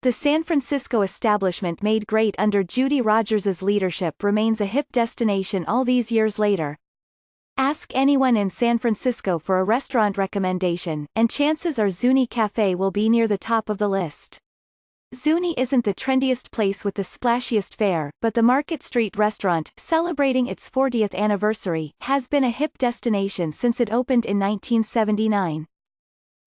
The San Francisco establishment made great under Judy Rodgers' leadership remains a hip destination all these years later. Ask anyone in San Francisco for a restaurant recommendation, and chances are Zuni Café will be near the top of the list. Zuni isn't the trendiest place with the splashiest fare, but the Market Street restaurant, celebrating its 40th anniversary, has been a hip destination since it opened in 1979.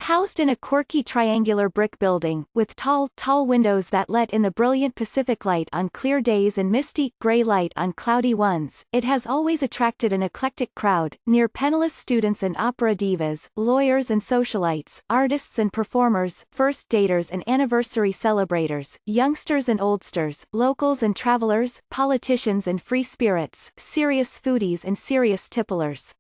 Housed in a quirky triangular brick building, with tall windows that let in the brilliant Pacific light on clear days and misty, gray light on cloudy ones, it has always attracted an eclectic crowd, near penniless students and opera divas, lawyers and socialites, artists and performers, first daters and anniversary celebrators, youngsters and oldsters, locals and travelers, politicians and free spirits, serious foodies and serious tipplers.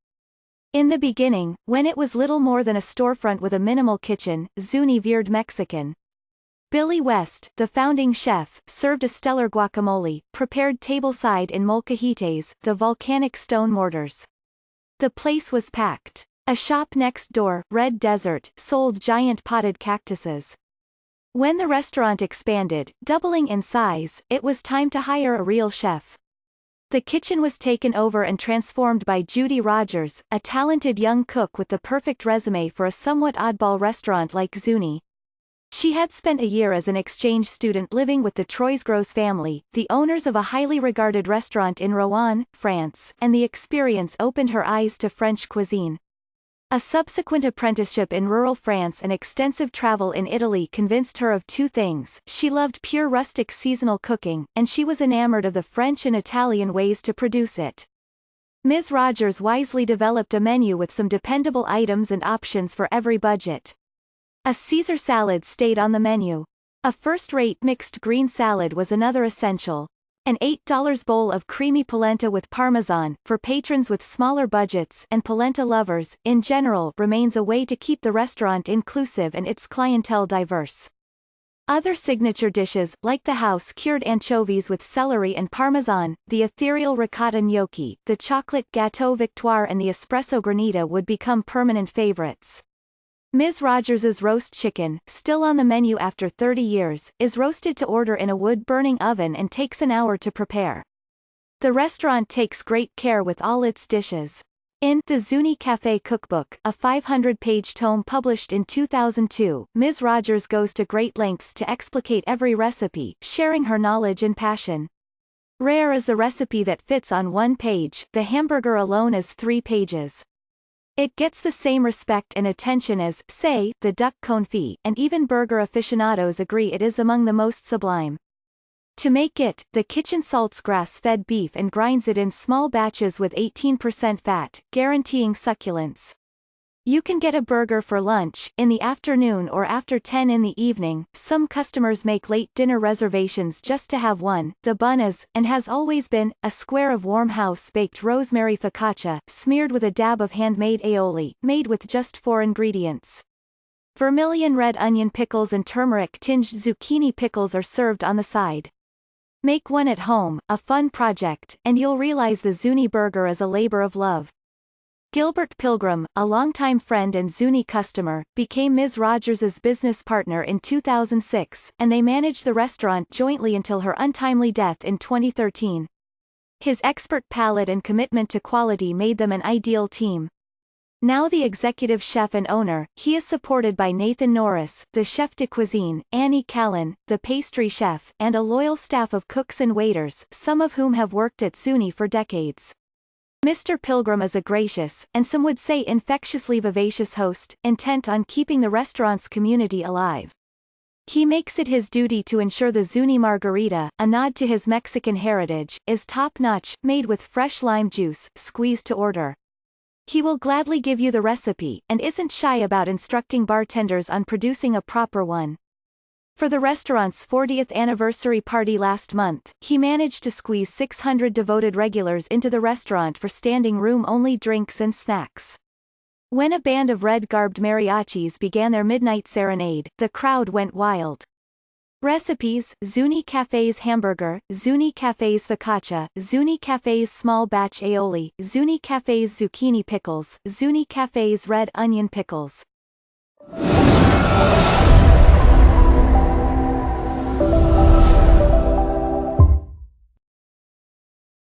In the beginning, when it was little more than a storefront with a minimal kitchen, Zuni veered Mexican. Billy West, the founding chef, served a stellar guacamole, prepared tableside in molcajetes, the volcanic stone mortars. The place was packed. A shop next door, Red Desert, sold giant potted cactuses. When the restaurant expanded, doubling in size, it was time to hire a real chef. The kitchen was taken over and transformed by Judy Rodgers, a talented young cook with the perfect resume for a somewhat oddball restaurant like Zuni. She had spent a year as an exchange student living with the Troisgros family, the owners of a highly regarded restaurant in Rouen, France, and the experience opened her eyes to French cuisine. A subsequent apprenticeship in rural France and extensive travel in Italy convinced her of two things: she loved pure rustic seasonal cooking, and she was enamored of the French and Italian ways to produce it. Ms. Rodgers wisely developed a menu with some dependable items and options for every budget. A Caesar salad stayed on the menu. A first-rate mixed green salad was another essential. An $8 bowl of creamy polenta with parmesan, for patrons with smaller budgets, and polenta lovers, in general, remains a way to keep the restaurant inclusive and its clientele diverse. Other signature dishes, like the house-cured anchovies with celery and parmesan, the ethereal ricotta gnocchi, the chocolate gâteau Victoire and the espresso granita would become permanent favorites. Ms. Rodgers's roast chicken, still on the menu after 30 years, is roasted to order in a wood-burning oven and takes an hour to prepare. The restaurant takes great care with all its dishes. In The Zuni Café Cookbook, a 500-page tome published in 2002, Ms. Rodgers goes to great lengths to explicate every recipe, sharing her knowledge and passion. Rare is the recipe that fits on one page, the hamburger alone is 3 pages. It gets the same respect and attention as, say, the duck confit, and even burger aficionados agree it is among the most sublime. To make it, the kitchen salts grass-fed beef and grinds it in small batches with 18% fat, guaranteeing succulence. You can get a burger for lunch, in the afternoon or after 10 in the evening. Some customers make late dinner reservations just to have one. The bun is, and has always been, a square of warm house-baked rosemary focaccia, smeared with a dab of handmade aioli, made with just 4 ingredients. Vermilion red onion pickles and turmeric-tinged zucchini pickles are served on the side. Make one at home, a fun project, and you'll realize the Zuni burger is a labor of love. Gilbert Pilgrim, a longtime friend and Zuni customer, became Ms. Rodgers's business partner in 2006, and they managed the restaurant jointly until her untimely death in 2013. His expert palate and commitment to quality made them an ideal team. Now the executive chef and owner, he is supported by Nathan Norris, the chef de cuisine, Annie Callan, the pastry chef, and a loyal staff of cooks and waiters, some of whom have worked at Zuni for decades. Mr. Pilgrim is a gracious, and some would say infectiously vivacious host, intent on keeping the restaurant's community alive. He makes it his duty to ensure the Zuni margarita, a nod to his Mexican heritage, is top-notch, made with fresh lime juice, squeezed to order. He will gladly give you the recipe, and isn't shy about instructing bartenders on producing a proper one. For the restaurant's 40th anniversary party last month, he managed to squeeze 600 devoted regulars into the restaurant for standing room-only drinks and snacks. When a band of red-garbed mariachis began their midnight serenade, the crowd went wild. Recipes: Zuni Café's hamburger, Zuni Café's focaccia, Zuni Café's small batch aioli, Zuni Café's zucchini pickles, Zuni Café's red onion pickles.